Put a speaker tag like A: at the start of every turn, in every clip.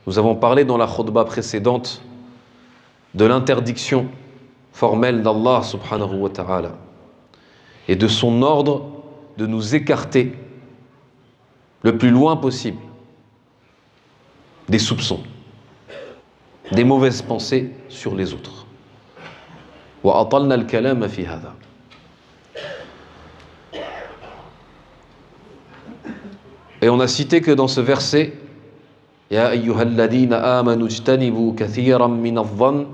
A: Nous avons parlé dans la khutbah précédente de l'interdiction formelle d'Allah subhanahu wa ta'ala et de son ordre de nous écarter le plus loin possible des soupçons, des mauvaises pensées sur les autres. Wa atalna al-kalama fi hadha. Et on a cité que dans ce verset, Ya ayyuhalladhina amanu ijtanibu kathiran min adh-dhann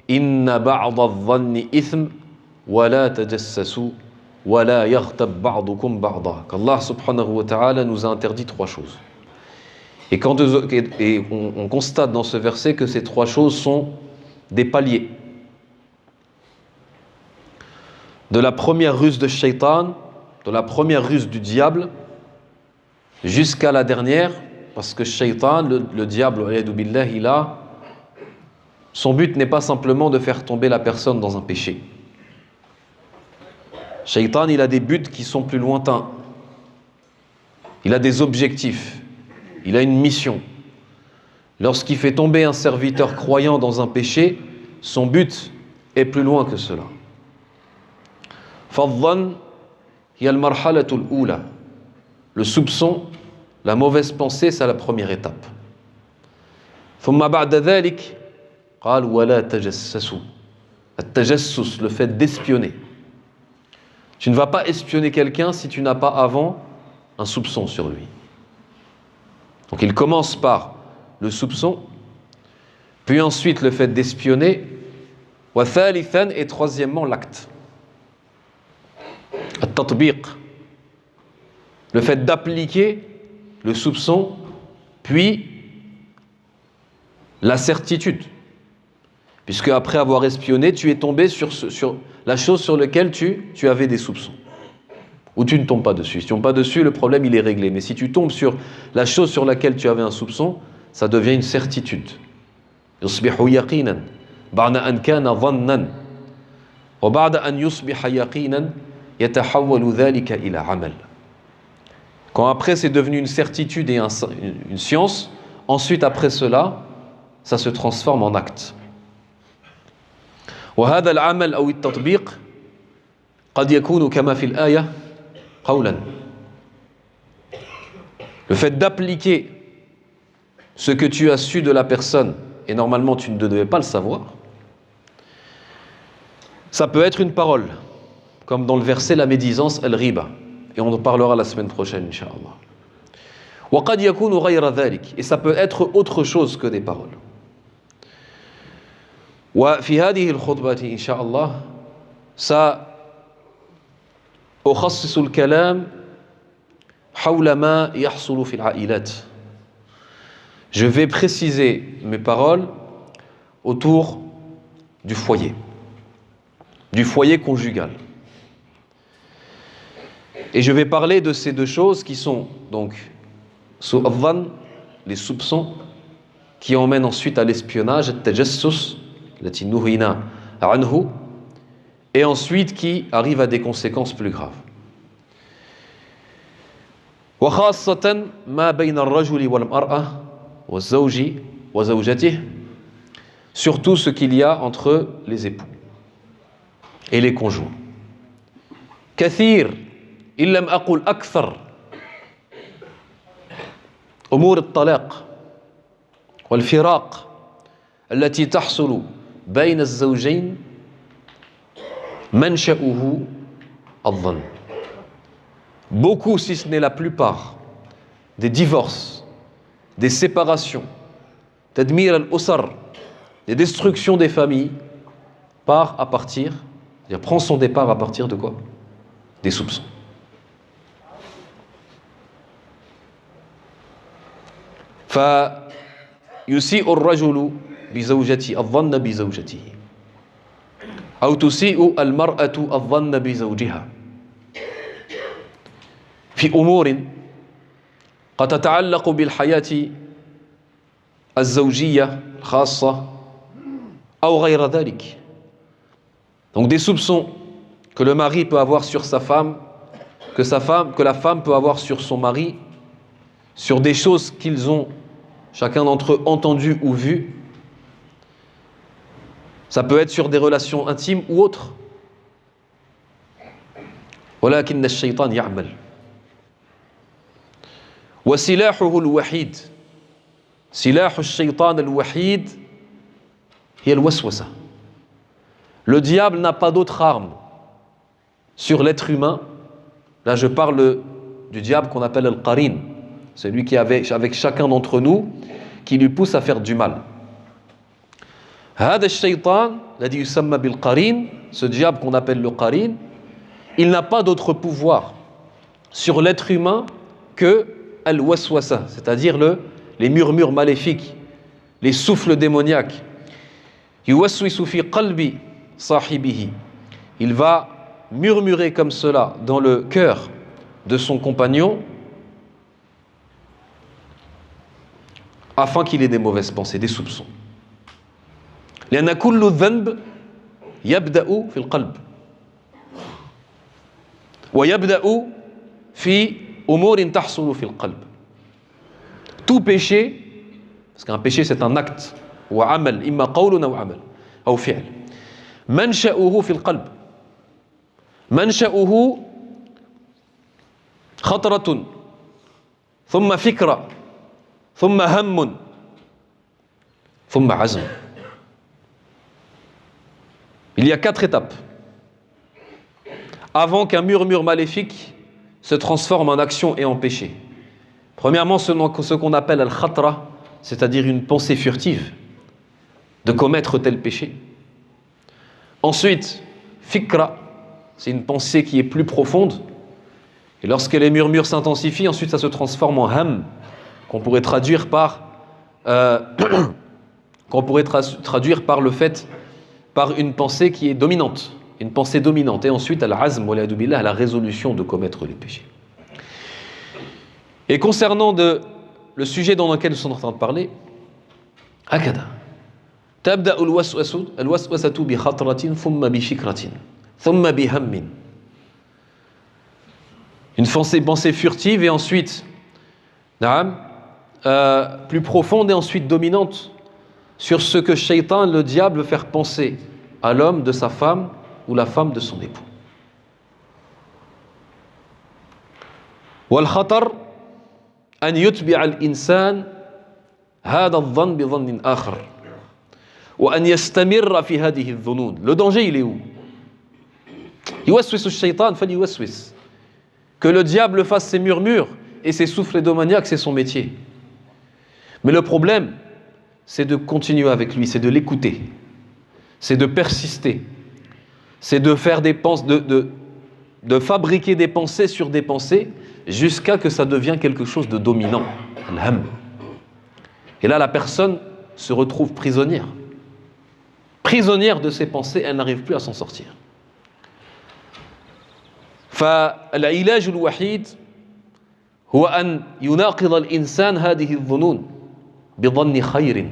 A: inna ba'da adh-dhanni ithm wa la tajassasu wa la yaghtab ba'dukum ba'da. Qu'Allah subhanahu wa ta'ala nous a interdit trois choses. Et on constate dans ce verset que ces trois choses sont des paliers. De la première ruse de Shaitan, de la première ruse du diable, jusqu'à la dernière, parce que Shaitan, le diable, son but n'est pas simplement de faire tomber la personne dans un péché. Shaitan, il a des buts qui sont plus lointains. Il a des objectifs. Il a une mission. Lorsqu'il fait tomber un serviteur croyant dans un péché, son but est plus loin que cela. فَالظَّنُّ هِيَ الْمَرْحَلَةُ الْأُولَى. Le soupçon, la mauvaise pensée, c'est la première étape. ثُمَّ بَعْدَ ذَلِكَ قال ولا تجسسوا. التجسس, le fait d'espionner. Tu ne vas pas espionner quelqu'un si tu n'as pas avant un soupçon sur lui. Donc il commence par le soupçon, puis ensuite le fait d'espionner, وثالثا, et troisièmement l'acte. التطبيق, le fait d'appliquer le soupçon, puis la certitude. Puisque après avoir espionné, tu es tombé sur la chose sur laquelle tu avais des soupçons. Ou tu ne tombes pas dessus. Si tu ne tombes pas dessus, le problème il est réglé. Mais si tu tombes sur la chose sur laquelle tu avais un soupçon, ça devient une certitude. يصبح يقينا بعد أن كان ظنا وبعد أن يصبح يقينا يتحول ذلك إلى عمل. Quand après c'est devenu une certitude et une science, ensuite après cela, ça se transforme en acte. وهذا العمل أو التطبيق قد يكون كما في الآية قولا. Le fait d'appliquer ce que tu as su de la personne, et normalement tu ne devais pas le savoir, ça peut être une parole, comme dans le verset la médisance al-riba, et on en parlera la semaine prochaine, Inch'Allah. وقد يكون غير ذلك, et ça peut être autre chose que des paroles. وفي هذه الخطبة إن شاء الله سأخصص الكلام حول ما يحصل في العائلات. Je vais préciser mes paroles autour du foyer conjugal. Et je vais parler de ces deux choses qui sont donc su'adhan, les soupçons, qui emmènent ensuite à l'espionnage, at-tajassus, التي نهينا عنه, et ensuite qui arrive à des conséquences plus graves. وخاصة ما بين الرجل والمرأة والزوج وزوجته, surtout ce qu'il y a entre les époux et les conjoints. كثير إن لم أقل أكثر أمور الطلاق والفراق التي تحصل بين الزوجين منشأه الظن. Beaucoup, si ce n'est la plupart, des divorces, des séparations, tadmir al-usar, des destructions des familles, prend son départ à partir de quoi? Des soupçons. فيسيء الرجل بزوجته الظن بزوجته أو تسيء المرأة الظن بزوجها في أمور قد تتعلق بالحياة الزوجية الخاصة أو غير ذلك. Donc des soupçons que le mari peut avoir sur sa femme, que la femme peut avoir sur son mari, sur des choses qu'ils ont chacun d'entre eux entendu ou vu. Ça peut être sur des relations intimes ou autres. ولكن الشيطان يعمل وسلاحه الوحيد سلاح الشيطان الوحيد هي الوسوسة. Le diable n'a pas d'autre arme sur l'être humain. Là je parle du diable qu'on appelle al-qarin, celui qui est avec chacun d'entre nous, qui lui pousse à faire du mal. هذا الشيطان الذي يسمى بالقرين, ce diable qu'on appelle le qarin, il n'a pas d'autre pouvoir sur l'être humain que al-waswasa, c'est-à-dire les murmures maléfiques, les souffles démoniaques. Yuwaswisu fi qalbi sahibihi. Il va murmurer comme cela dans le cœur de son compagnon afin qu'il ait des mauvaises pensées, des soupçons. لأن كل ذنب يبدأ في القلب ويبدأ في أمور تحصل في القلب. Tout péché, parce qu'un péché c'est un acte, ou عمل, إما قول أو عمل أو فعل, منشأه في القلب. منشأه خطرة ثم فكرة ثم هم ثم عزم. Il y a 4 étapes avant qu'un murmure maléfique se transforme en action et en péché. Premièrement, ce qu'on appelle al-khatra, c'est-à-dire une pensée furtive de commettre tel péché. Ensuite, fikra, c'est une pensée qui est plus profonde. Et lorsque les murmures s'intensifient, ensuite ça se transforme en ham, qu'on pourrait traduire par le fait, par une pensée qui est dominante, une pensée dominante. Et ensuite, al-azm, wal'iyadu billah, la résolution de commettre les péchés. Et concernant le sujet dans lequel nous sommes en train de parler, hakada. تبدأ الوسوسة بخطرة ثم بفكرة ثم بهم. Une pensée furtive et ensuite plus profonde et ensuite dominante sur ce que Shaitan, le diable, veut faire penser à l'homme de sa femme ou la femme de son époux. والخطر أن يتبع الإنسان هذا الظن بظن آخر وأن يستمر في هذه الظنون. Le danger, il est où? يوسوس الشيطان فليوسوس. Que le diable fasse ses murmures et ses souffles démoniaques, c'est son métier. Mais le problème, c'est de continuer avec lui, c'est de l'écouter, c'est de persister, c'est de faire des pensées, de fabriquer des pensées sur des pensées jusqu'à que ça devienne quelque chose de dominant. Al-ham. Et là, la personne se retrouve prisonnière de ses pensées, elle n'arrive plus à s'en sortir. فالعلاج الوحيد هو أن يناقض الإنسان هذه الظنون بظن خير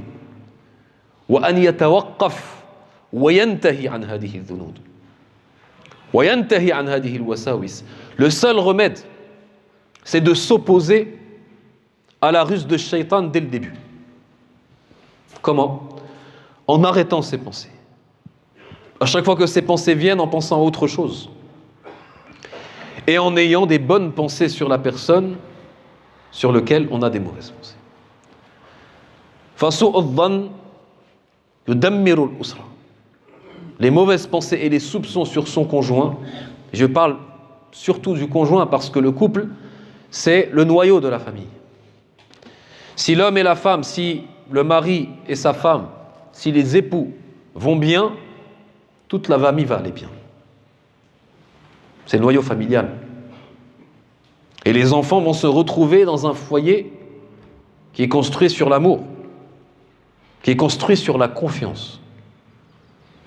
A: وأن يتوقف وينتهي عن هذه الظنون وينتهي عن هذه الوساوس. Le seul remède, c'est de s'opposer à la ruse de Shaitan dès le début. Comment? En arrêtant ses pensées. À chaque fois que ces pensées viennent, en pensant à autre chose. Et en ayant des bonnes pensées sur la personne sur laquelle on a des mauvaises pensées. فَسُوءُ الظَّنِّ يُدَمِّرُ الْأُسْرَةَ. Les mauvaises pensées et les soupçons sur son conjoint, je parle surtout du conjoint parce que le couple, c'est le noyau de la famille. Si l'homme et la femme, si le mari et sa femme, si les époux vont bien, toute la famille va aller bien. C'est le noyau familial. Et les enfants vont se retrouver dans un foyer qui est construit sur l'amour, qui est construit sur la confiance.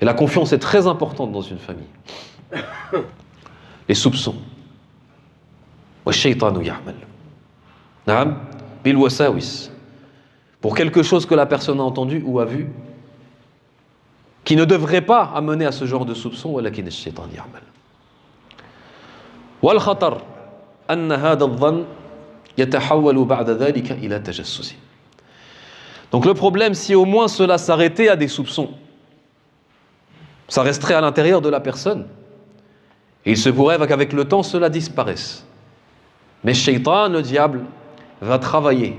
A: Et la confiance est très importante dans une famille. Les soupçons. وَالشَّيْطَانُ يَعْمَلُ نعم بالوساوس. Pour quelque chose que la personne a entendu ou a vu, qui ne devrait pas amener à ce genre de soupçon, ولكن الشيطان يعمل. والخطر أن هذا الظن يتحول بعد ذلك إلى تجسس. Donc le problème, si au moins cela s'arrêtait à des soupçons, ça resterait à l'intérieur de la personne. Et il se pourrait qu'avec le temps, cela disparaisse. Mais Shaitan, le diable, va travailler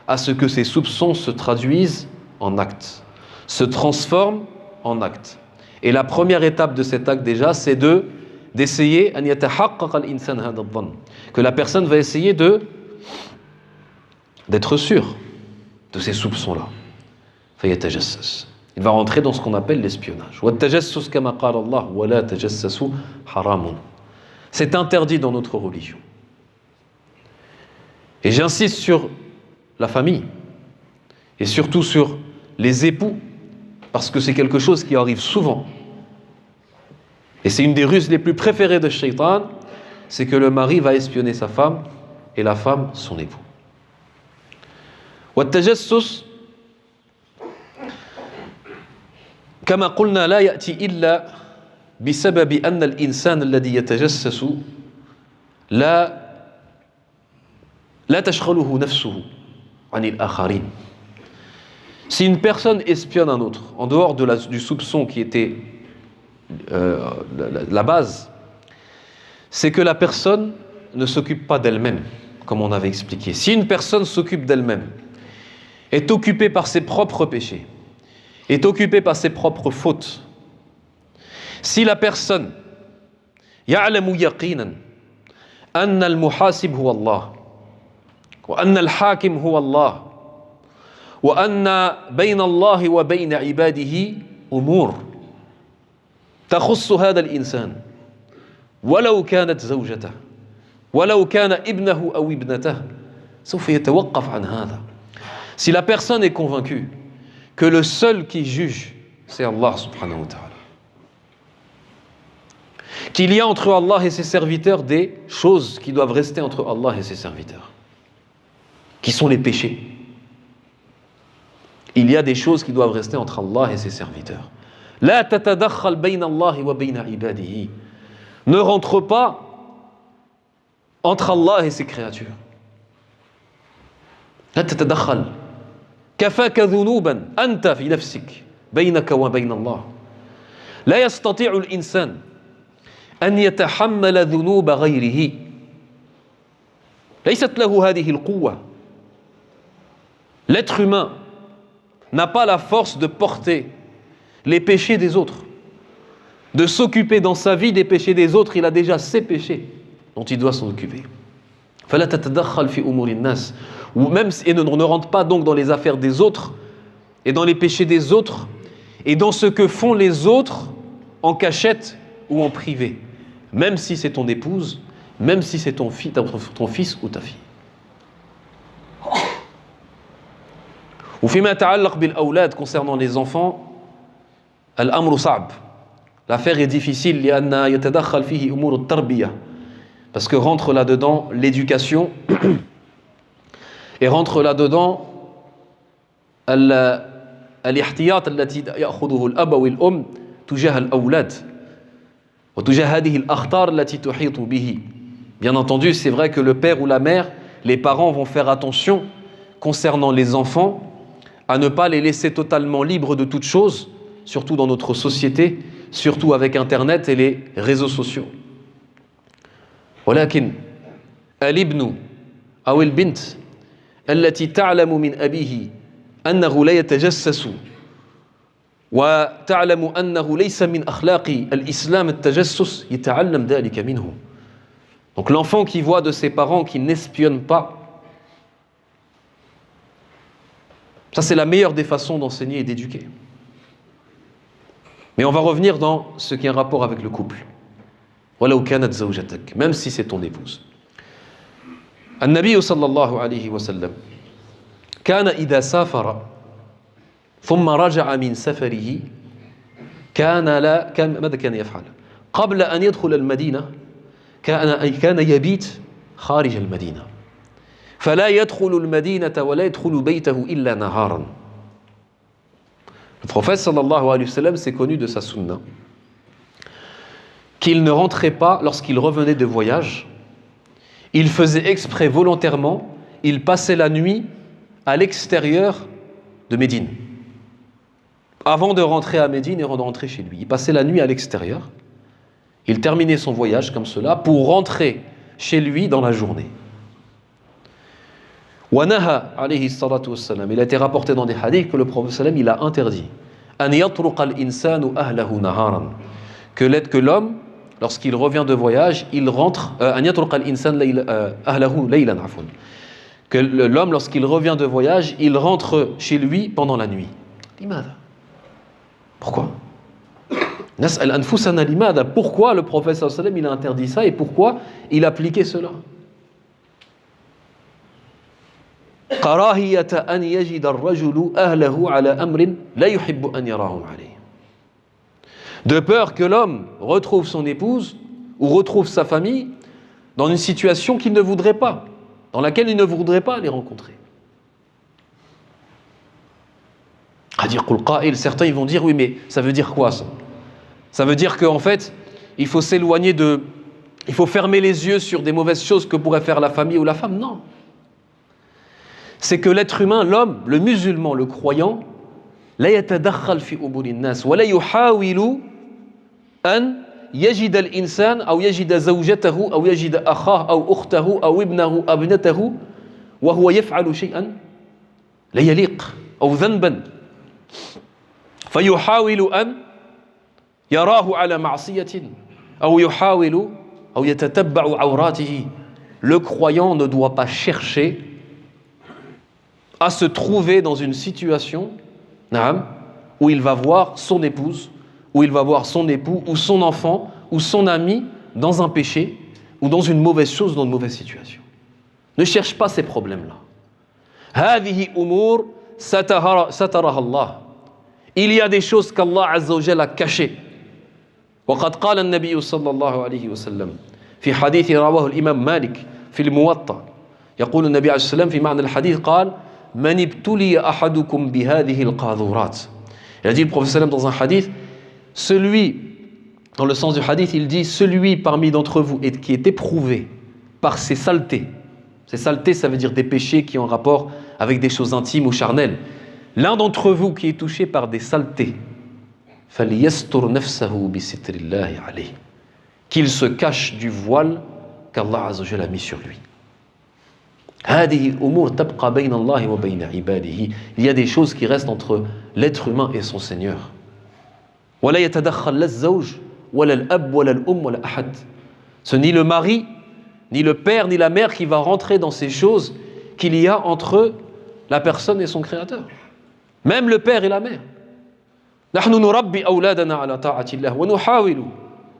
A: à ce que ces soupçons se traduisent en actes, se transforment en actes. Et la première étape de cet acte déjà, c'est d'essayer que la personne va essayer d'être sûr de ces soupçons-là. Il va rentrer dans ce qu'on appelle l'espionnage. C'est interdit dans notre religion. Et j'insiste sur la famille et surtout sur les époux, parce que c'est quelque chose qui arrive souvent. Et c'est une des ruses les plus préférées de Shaitan, c'est que le mari va espionner sa femme et la femme son époux. والتجسس كما قلنا لا يأتي إلا بسبب أن الإنسان الذي يتجسس لا تشغله نفسه عن الآخرين. Si une personne espionne un autre, en dehors du soupçon qui était la base, c'est que la personne ne s'occupe pas d'elle-même, comme on avait expliqué. Si une personne s'occupe d'elle-même, est occupée par ses propres péchés, est occupée par ses propres fautes, si la personne يعلم يقينا أن المحاسب هو الله وأن الحاكم هو الله وأن بين الله وبين عباده أمور تخص هذا الإنسان ولو كانت زوجته ولو كان ابنه أو ابنته سوف يتوقف عن هذا. Si la personne est convaincue que le seul qui juge, c'est Allah subhanahu wa ta'ala, qu'il y a entre Allah et ses serviteurs des choses qui doivent rester entre Allah et ses serviteurs, qui sont les péchés. Il y a des choses qui doivent rester entre Allah et ses serviteurs. La tatadakhal bayna Allah wa bayna ibadihi. Ne rentre pas entre Allah et ses créatures. La tatadakhal. كفاك ذنوبا أنت في نفسك بينك وبين الله لا يستطيع الإنسان أن يتحمل ذنوب غيره ليست له هذه القوة. L'être humain n'a pas la force de porter les péchés des autres, de s'occuper dans sa vie des péchés des autres. Il a déjà ses péchés dont il doit s'en occuper. فلا تتدخل في أمور الناس. Ou même, et ne rentre pas donc dans les affaires des autres et dans les péchés des autres et dans ce que font les autres en cachette ou en privé, même si c'est ton épouse, même si c'est ton fils ou ta fille. وفيما يتعلق بالأولاد, concernant les enfants, الأمر صعب. L'affaire est difficile لأن يتدخل فيه أمور التربية, parce que rentre là-dedans l'éducation. Et rentre là-dedans الاحتياط التي يأخذه الأب والأم تجاه الأولاد وتجاه هذه الأخطار التي تحيط به. Bien entendu, c'est vrai que le père ou la mère, les parents vont faire attention concernant les enfants à ne pas les laisser totalement libres de toute chose, surtout dans notre société, surtout avec Internet et les réseaux sociaux. ولكن الابن أو البنت التي تعلم من أبيه أنه لا يتجسس وتعلم أنه ليس من أخلاق الإسلام التجسس يتعلم ذلك منه. Donc l'enfant qui voit de ses parents qui n'espionnent pas, ça c'est la meilleure des façons d'enseigner et d'éduquer. Mais on va revenir dans ce qui a un rapport avec le couple. ولو كانت زوجتك, même si c'est ton épouse. النبي صلى الله عليه وسلم كان إذا سافر ثم رجع من سفره ماذا كان يفعل؟ قبل أن يدخل المدينة كان يبيت خارج المدينة فلا يدخل المدينة ولا يدخل بيته إلا نهارا. Le prophète sallallahu alayhi wa sallam s'est connu de sa sunna qu'il ne rentrait pas lorsqu'il revenait de voyage. Il faisait exprès volontairement, il passait la nuit à l'extérieur de Médine. Avant de rentrer à Médine et de rentrer chez lui. Il passait la nuit à l'extérieur. Il terminait son voyage comme cela pour rentrer chez lui dans la journée. Wanaha alayhi salatu wassalam. Il a été rapporté dans des hadiths que le prophète sallam il a interdit an yatruqa al-insanu ahlahu naharan, que l'homme lorsqu'il revient de voyage, il rentre an yatruqa al-insan ahlahu laylan afwan. Que l'homme lorsqu'il revient de voyage, il rentre chez lui pendant la nuit. Limada. Pourquoi? Nas'al anfusana limada. Pourquoi le prophète sallallahu alayhi wa sallam il a interdit ça et pourquoi il appliquait cela? Karahiyata an yajida ar-rajulu ahlahu ala amrin la yuhibbu an yarahum alayhi. De peur que l'homme retrouve son épouse ou retrouve sa famille dans une situation qu'il ne voudrait pas, dans laquelle il ne voudrait pas les rencontrer. Certains ils vont dire oui mais ça veut dire quoi ça? Ça veut dire qu'en fait il faut s'éloigner il faut fermer les yeux sur des mauvaises choses que pourrait faire la famille ou la femme. Non. C'est que l'être humain, l'homme, le musulman, le croyant, la yatadakhal fi umuri an-nas wa la yuhawilu an yajida al-insan aw yajida zawjatahu aw yajida akhahu aw ukhtahu aw ibnahu aw ibnatahu wa huwa yaf'alu shay'an la yaliq aw dhanban fayuhawilu an yarahu ala ma'siyatin aw yuhawilu aw yatatabba'u awratihi. Le croyant ne doit pas chercher à se trouver dans une situation où il va voir son épouse, où il va voir son époux, ou son enfant, ou son ami dans un péché, ou dans une mauvaise chose, dans une mauvaise situation. Ne cherche pas ces problèmes-là. هذه أمور سترها الله. Il y a des choses qu'Allah Azza wa Jalla a cachées. وقد قال النبي صلى الله عليه وسلم في حديث رواه الإمام مالك في الموطأ يقول النبي عليه السلام في معنى الحديث قال من ابتلي أحدكم بهذه القاذورات. Il a dit le prophète sallam dans un hadith, dans le sens du hadith, il dit celui parmi d'entre vous qui est éprouvé par ces saletés. Ces saletés, ça veut dire des péchés qui ont rapport avec des choses intimes ou charnelles. L'un d'entre vous qui est touché par des saletés, فَلْيَسْتُرْ نَفْسَهُ بِسِتْرِ اللَّهِ عَلَيْهِ, qu'il se cache du voile qu'Allah Azza wa Jalla a mis sur lui. هذه الأمور تبقى بين الله وبين عباده. Il y a des choses qui restent entre l'être humain et son Seigneur. ولا يتدخل لا الزوج ولا الأب ولا الأم ولا أحد. Ce n'est ni le mari, ni le père, ni la mère qui va rentrer dans ces choses qu'il y a entre la personne et son Créateur. Même le père et la mère. نحن نربي أولادنا على طاعة الله ونحاول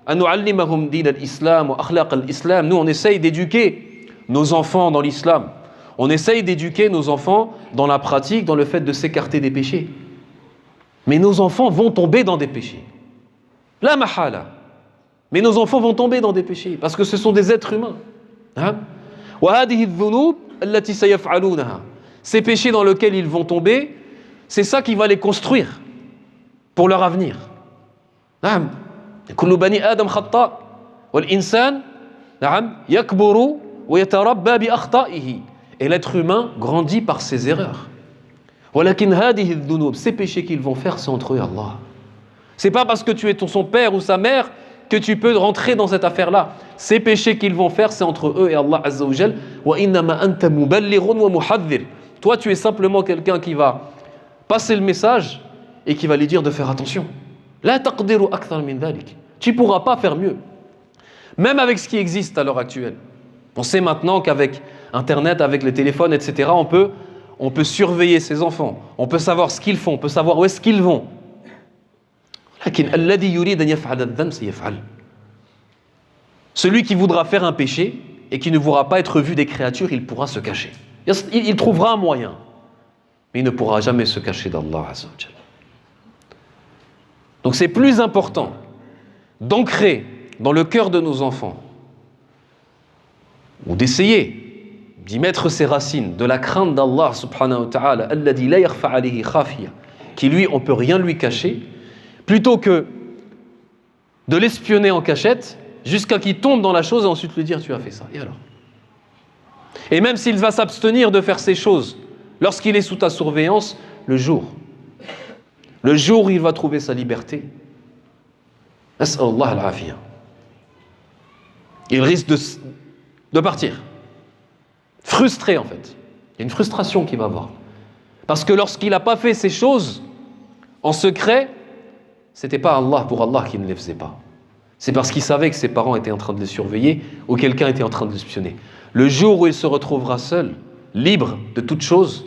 A: أن نعلمهم دين الإسلام وأخلاق الإسلام. Nous, on essaye d'éduquer nos enfants dans l'islam. On essaye d'éduquer nos enfants dans la pratique, dans le fait de s'écarter des péchés. Mais nos enfants vont tomber dans des péchés. La mahala. Mais nos enfants vont tomber dans des péchés parce que ce sont des êtres humains. وهذه الذنوب التي سيفعلونها. Ces péchés dans lesquels ils vont tomber, c'est ça qui va les construire pour leur avenir. نعم. كل بني آدم خطاء والإنسان نعم يكبر ويتربى بأخطائه. Et l'être humain grandit par ses erreurs. ولكن هذه الذنوب, ces péchés qu'ils vont faire, c'est entre eux et Allah. C'est pas parce que tu es son père ou sa mère que tu peux rentrer dans cette affaire-là. Ces péchés qu'ils vont faire, c'est entre eux et Allah Azza wa Jal. وإنما أنت مبلغ ومحذر. Toi, tu es simplement quelqu'un qui va passer le message et qui va lui dire de faire attention. لا تقدر أكثر من ذلك. Tu pourras pas faire mieux. Même avec ce qui existe à l'heure actuelle. On sait maintenant qu'avec Internet, avec les téléphones, etc., on peut surveiller ses enfants. On peut savoir ce qu'ils font, on peut savoir où est-ce qu'ils vont. Celui qui voudra faire un péché et qui ne voudra pas être vu des créatures, il pourra se cacher. Il trouvera un moyen. Mais il ne pourra jamais se cacher d'Allah Azza wa Jalla. Donc c'est plus important d'ancrer dans le cœur de nos enfants ou d'essayer d'y mettre ses racines de la crainte d'Allah subhanahu wa ta'ala alladhi la yakhfa alayhi khafiya, qui lui on peut rien lui cacher, plutôt que de l'espionner en cachette jusqu'à qu'il tombe dans la chose et ensuite lui dire tu as fait ça, et alors? Et même s'il va s'abstenir de faire ces choses lorsqu'il est sous ta surveillance, le jour. Le jour où il va trouver sa liberté. Nas'Allah al-afiyah. Il risque de partir. Frustré en fait. Il y a une frustration qu'il va avoir. Parce que lorsqu'il n'a pas fait ces choses en secret, c'était pas pour Allah qu'il ne les faisait pas. C'est parce qu'il savait que ses parents étaient en train de les surveiller ou quelqu'un était en train de l'espionner. Le jour où il se retrouvera seul, libre de toute chose,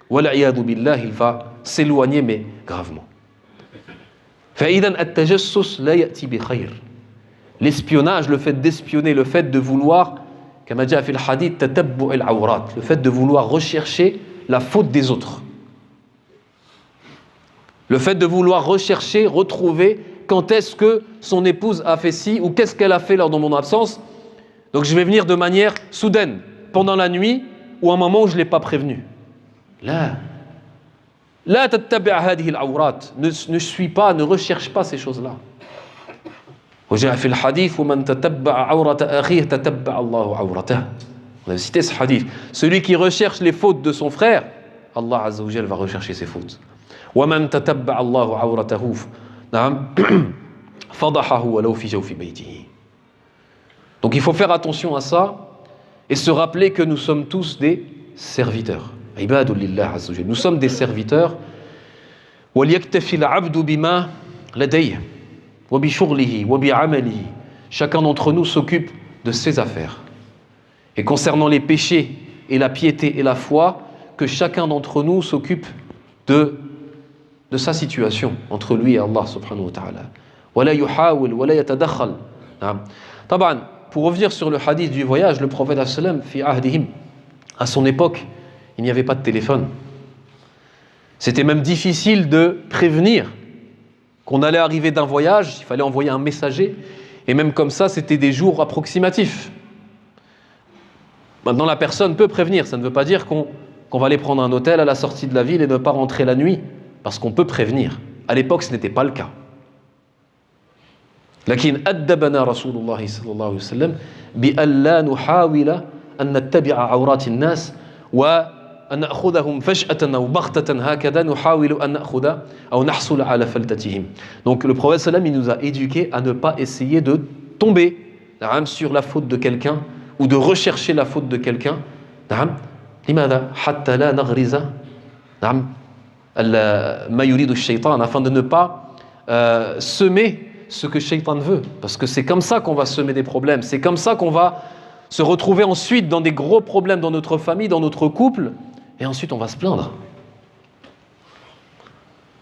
A: wal'iyadu billah, il va s'éloigner, mais gravement. فإذا التجسس لا يأتي بخير. L'espionnage, le fait d'espionner, le fait de vouloir, كما جاء في الحديث تتبع العورات, le fait de vouloir rechercher la faute des autres. Le fait de vouloir rechercher, retrouver quand est-ce que son épouse a fait ci ou qu'est-ce qu'elle a fait lors de mon absence. Donc je vais venir de manière soudaine, pendant la nuit ou à un moment où je ne l'ai pas prévenu. Là, لا تتبع هذه العورات, ne suis pas, ne recherche pas ces choses-là. وجاء في الحديث ومن تتبع عورة أخيه تتبع الله عورته. On a cité ce hadith. Celui qui recherche les fautes de son frère, Allah Azza wa Jal va rechercher ses fautes. ومن تتبع الله عورته نعم فضحه ولو في جوف بيته. Donc il faut faire attention à ça et se rappeler que nous sommes tous des serviteurs. عباد لله عز وجل. Nous sommes des serviteurs. وليكتفي العبد بما لديه وبشغله وبعمله. Chacun d'entre nous s'occupe de ses affaires. Et concernant les péchés et la piété et la foi, que chacun d'entre nous s'occupe de sa situation entre lui et Allah subhanahu wa ta'ala. ولا يحاول ولا يتدخل. طبعا, pour revenir sur le hadith du voyage, le prophète sallam fi ahdihim, à son époque, il n'y avait pas de téléphone. C'était même difficile de prévenir qu'on allait arriver d'un voyage, il fallait envoyer un messager, et même comme ça, c'était des jours approximatifs. Maintenant, la personne peut prévenir, ça ne veut pas dire qu'on va aller prendre un hôtel à la sortie de la ville et ne pas rentrer la nuit, parce qu'on peut prévenir. À l'époque, ce n'était pas le cas. لكن أدبنا رسول الله صلى الله عليه وسلم بأن لا نحاول أن نتبع عورات الناس وأن نأخذهم فجأة أو بغتة هكذا نحاول أن نأخذ أو نحصل على فلتتهم. Donc le prophète sallam, il nous a éduqués à ne pas essayer de tomber sur la faute de quelqu'un ou de rechercher la faute de quelqu'un. لماذا حتى لا نغرز ما يريد الشيطان, afin de ne pas semer ce que Shaitan veut, parce que c'est comme ça qu'on va semer des problèmes, c'est comme ça qu'on va se retrouver ensuite dans des gros problèmes dans notre famille, dans notre couple, et ensuite on va se plaindre.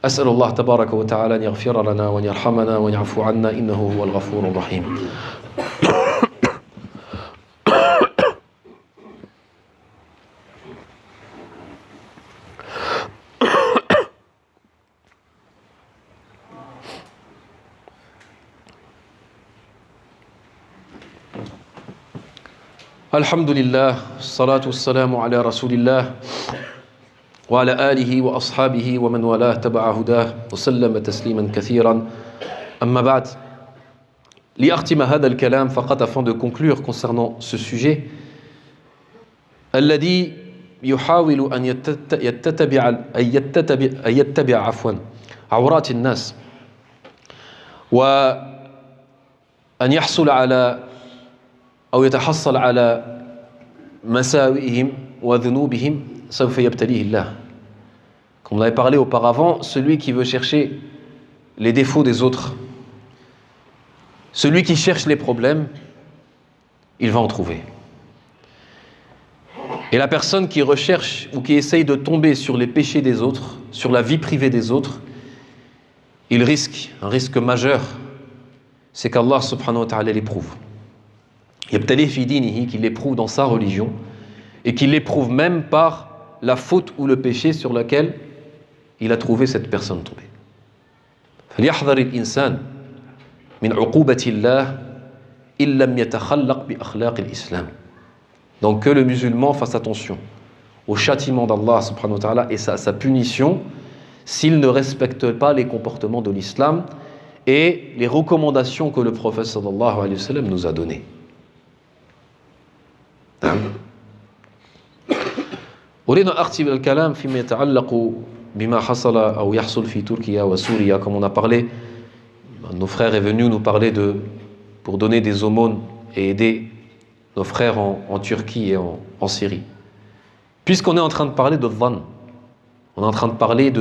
A: أسأل الله تبارك وتعالى أن يغفر لنا وأن يرحمنا وأن يعفو عنا إنه هو الغفور الرحيم. الحمد لله الصلاة والسلام على رسول الله وعلى آله وأصحابه ومن والاه تبع هداه وسلم تسليما كثيرا أما بعد لأختم هذا الكلام فقط afin de conclure concernant ce sujet الذي يحاول أن يتبع عورات الناس وأن يحصل على أو يتحصل على مساوئهم وذنوبهم سوف يبتليه الله. Comme on avait parlé auparavant, celui qui veut chercher les défauts des autres, celui qui cherche les problèmes, il va en trouver. Et la personne qui recherche ou qui essaye de tomber sur les péchés des autres, sur la vie privée des autres, il risque, un risque majeur, c'est qu'Allah subhanahu wa ta'ala l'éprouve. Yabtali fi dinihi, qu'il l'éprouve dans sa religion et qu'il l'éprouve même par la faute ou le péché sur lequel il a trouvé cette personne tombée. فليحذر الإنسان من عقوبة الله إن لم يتخلق بأخلاق الإسلام. Donc que le musulman fasse attention au châtiment d'Allah subhanahu wa ta'ala et sa punition s'il ne respecte pas les comportements de l'islam et les recommandations que le prophète sallallahu alayhi wa sallam nous a données. أريد أن أختم الكلام فيما يتعلق bima hasala ou yahsul fi Turkiya ou Souria, comme on a parlé, nos frères est venu nous parler pour donner des aumônes et aider nos frères en Turquie et en Syrie. Puisqu'on est en train de parler de dhann, on est en train de parler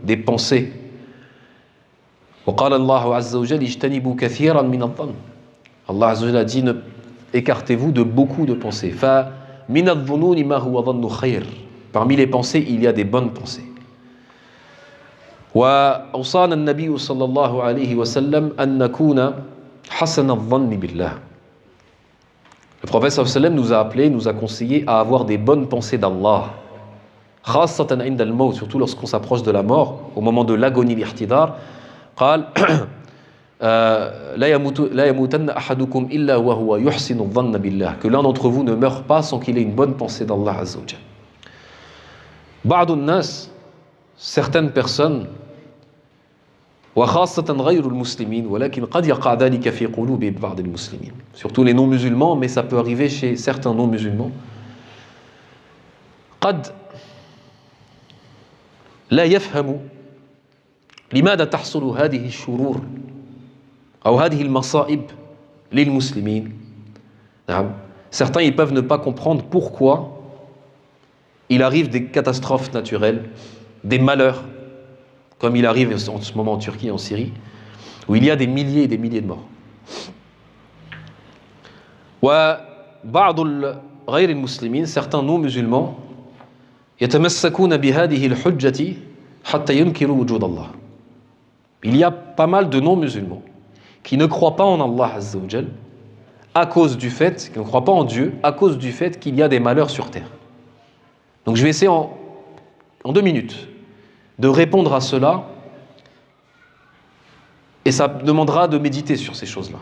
A: des pensées. وقال الله عز وجل اجتنبوا كثيرا من الظن. Allah Azza wa Jalla a dit écartez-vous de beaucoup de pensées. فمن الظنون ما هو ظن خير. Parmi les pensées, il y a des bonnes pensées. وأوصانا النبي صلى الله عليه وسلم أن نكون حسن الظن بالله. Le prophète صلى الله عليه وسلم nous a appelé, nous a conseillé à avoir des bonnes pensées d'Allah. خاصة عند الموت, surtout lorsqu'on s'approche de la mort, au moment de l'agonie, l'ihtidar. قال لا يموتن أحدكم إلا وهو يحسن الظن بالله, que l'un d'entre vous ne meurt pas sans qu'il ait une bonne pensée d'Allah Azza wa Jalla. بعض الناس, certaines personnes, وخاصة غير المسلمين, ولكن قد يقع ذلك في قلوب بعض المسلمين, surtout les non-musulmans, mais ça peut arriver chez certains non-musulmans. قد لا يفهم لماذا تحصل هذه الشرور أو هذه المصائب للمسلمين. Certains ils peuvent ne pas comprendre pourquoi il arrive des catastrophes naturelles, des malheurs, comme il arrive en ce moment en Turquie et en Syrie, où il y a des milliers et des milliers de morts. وبعض غير المسلمين, certains non-musulmans, يتمسكون بهذه الحجة حتى ينكروا وجود الله. Il y a pas mal de non-musulmans qui ne croient pas en Allah Azza wa Jal à cause du fait, qui ne croient pas en Dieu, à cause du fait qu'il y a des malheurs sur terre. Donc je vais essayer en 2 minutes de répondre à cela, et ça demandera de méditer sur ces choses-là.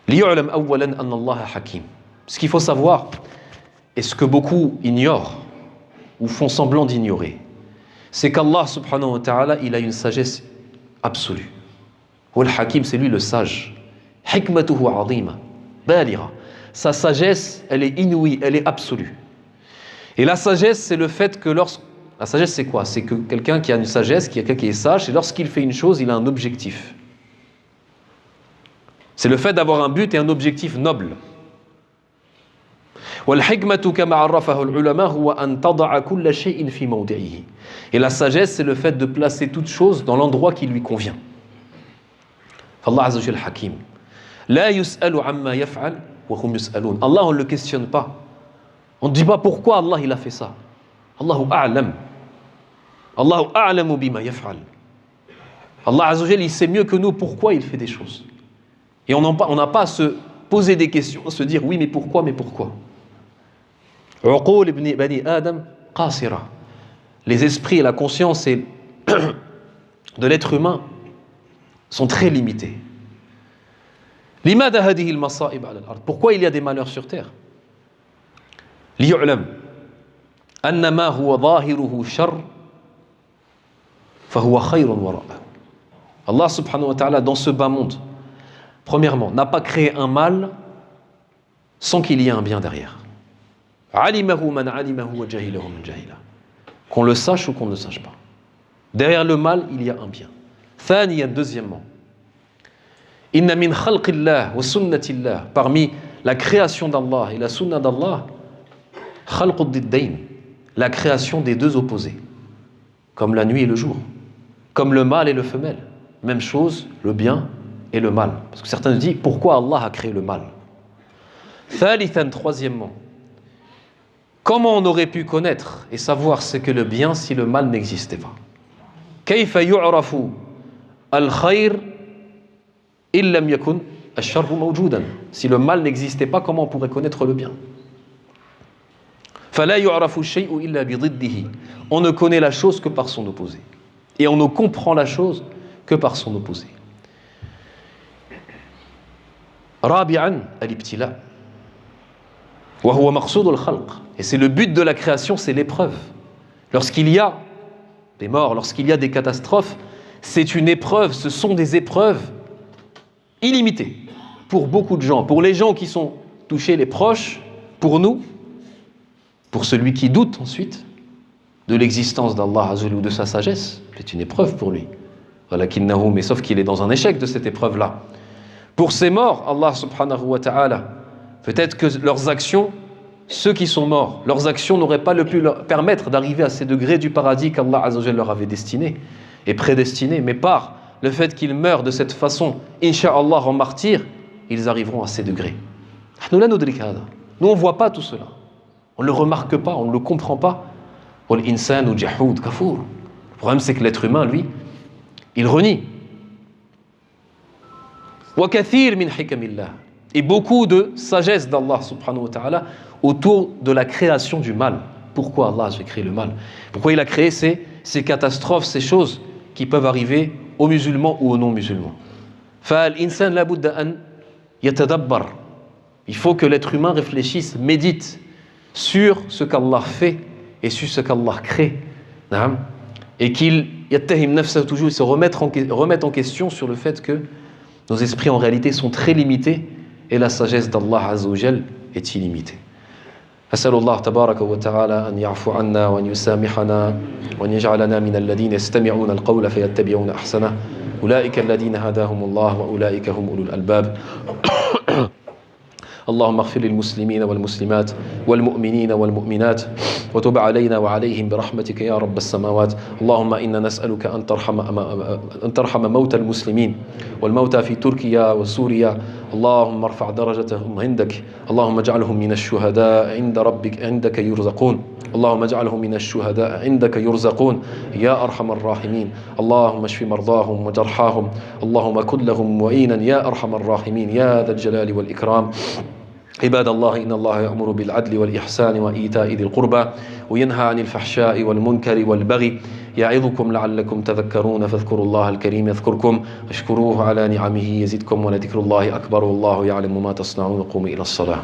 A: لِيُعْلَمْ أَوَّلًا أَنَّ اللَّهَ حَكِيمٌ. Ce qu'il faut savoir, et ce que beaucoup ignorent ou font semblant d'ignorer, c'est qu'Allah subhanahu wa ta'ala, il a une sagesse absolue. Wal Hakim, c'est lui le sage. Hikmatuhu azima, balira. Sa sagesse, elle est inouïe, elle est absolue. Et la sagesse, c'est le fait que la sagesse, c'est quoi? C'est que quelqu'un qui a une sagesse, quelqu'un qui est sage, et lorsqu'il fait une chose, il a un objectif. C'est le fait d'avoir un but et un objectif noble. والحكمة كما عرفه العلماء هو أن تضع كل شيء في موضعه. Et la sagesse, c'est le fait de placer toute chose dans l'endroit qui lui convient. Allah Azza wa Jalla Hakim. لا يسأل عما يفعل وهم يسألون. Allah, on ne le questionne pas. On ne dit pas pourquoi Allah il a fait ça. Allahu a'lam. Allahu a'lamu bima yaf'al. Allah Azza wa Jalla, il sait mieux que nous pourquoi il fait des choses. Et on n'a pas à se poser des questions, à se dire oui, mais pourquoi? عقول بني آدم قاصرة. Les esprits et la conscience de l'être humain sont très limités. لماذا هذه المصائب على الأرض? Pourquoi il y a des malheurs sur terre? ليعلم أن ما هو ظاهره شر فهو خير وراءه. Allah subhanahu wa ta'ala, dans ce bas monde, premièrement, n'a pas créé un mal sans qu'il y ait un bien derrière. Alimahu man alimahu wa jahilahu man jahila. Qu'on le sache ou qu'on ne le sache pas. Derrière le mal, il y a un bien. Thaniyan, deuxièmement, inna min khalqillah wa sunnatillah, parmi la création d'Allah et la sunna d'Allah, khalqud diddayn, la création des deux opposés, comme la nuit et le jour, comme le mâle et le femelle. Même chose, le bien et le mal. Parce que certains disent, pourquoi Allah a créé le mal? Thalithan, troisièmement, comment on aurait pu connaître et savoir ce que le bien si le mal n'existait pas? كيف يعرف الخير إن لم يكن الشر موجودا? Si le mal n'existait pas, comment on pourrait connaître le bien? فلا يعرف الشيء إلا بضده. On ne connaît la chose que par son opposé. Et on ne comprend la chose que par son opposé. رابعا الابتلاء وهو مقصود الخلق. Et c'est le but de la création, c'est l'épreuve. Lorsqu'il y a des morts, lorsqu'il y a des catastrophes, c'est une épreuve, ce sont des épreuves illimitées pour beaucoup de gens, pour les gens qui sont touchés, les proches, pour nous, pour celui qui doute ensuite, de l'existence d'Allah Azza wa Jalla ou de sa sagesse, c'est une épreuve pour lui. Mais sauf qu'il est dans un échec de cette épreuve-là. Pour ces morts, Allah subhanahu wa ta'ala, peut-être que leurs actions, ceux qui sont morts, leurs actions n'auraient pas pu leur permettre d'arriver à ces degrés du paradis qu'Allah Azza wa Jalla leur avait destiné et prédestiné, mais par le fait qu'ils meurent de cette façon, Inch'Allah en martyrs, ils arriveront à ces degrés. Nous on ne voit pas tout cela. On ne le remarque pas, on ne le comprend pas. Le problème, c'est que l'être humain, lui, il renie. Et beaucoup de sagesse d'Allah subhanahu wa ta'ala autour de la création du mal. Pourquoi Allah a créé le mal? Pourquoi il a créé ces catastrophes, ces choses qui peuvent arriver aux musulmans ou aux non-musulmans? Il faut que l'être humain réfléchisse, médite sur ce qu'Allah fait et sur ce qu'Allah crée. Et qu'il se remette en question sur le fait que nos esprits en réalité sont très limités et la sagesse d'Allah Azza wa Jal est illimitée. أسأل الله تبارك وتعالى أن يعفو عنا وأن يسامحنا وأن يجعلنا من الذين يستمعون القول فيتبعون أحسنه أولئك الذين هداهم الله وأولئك هم أولو الألباب اللهم اغفر للمسلمين والمسلمات والمؤمنين والمؤمنات وتب علينا وعليهم برحمتك يا رب السماوات اللهم إنا نسألك أن ترحم موتى المسلمين والموتى في تركيا وسوريا اللهم ارفع درجتهم عندك اللهم اجعلهم من الشهداء عند ربك عندك يرزقون اللهم اجعلهم من الشهداء عندك يرزقون يا أرحم الراحمين اللهم اشف مرضاهم وجرحاهم اللهم كن لهم معينا يا أرحم الراحمين يا ذا الجلال والإكرام عباد الله إن الله يأمر بالعدل والإحسان وإيتاء ذي القربى وينهى عن الفحشاء والمنكر والبغي يعظكم لعلكم تذكرون فاذكروا الله الكريم يذكركم واشكروه على نعمه يزدكم ولذكر الله أكبر والله يعلم ما تصنعون قوموا إلى الصلاة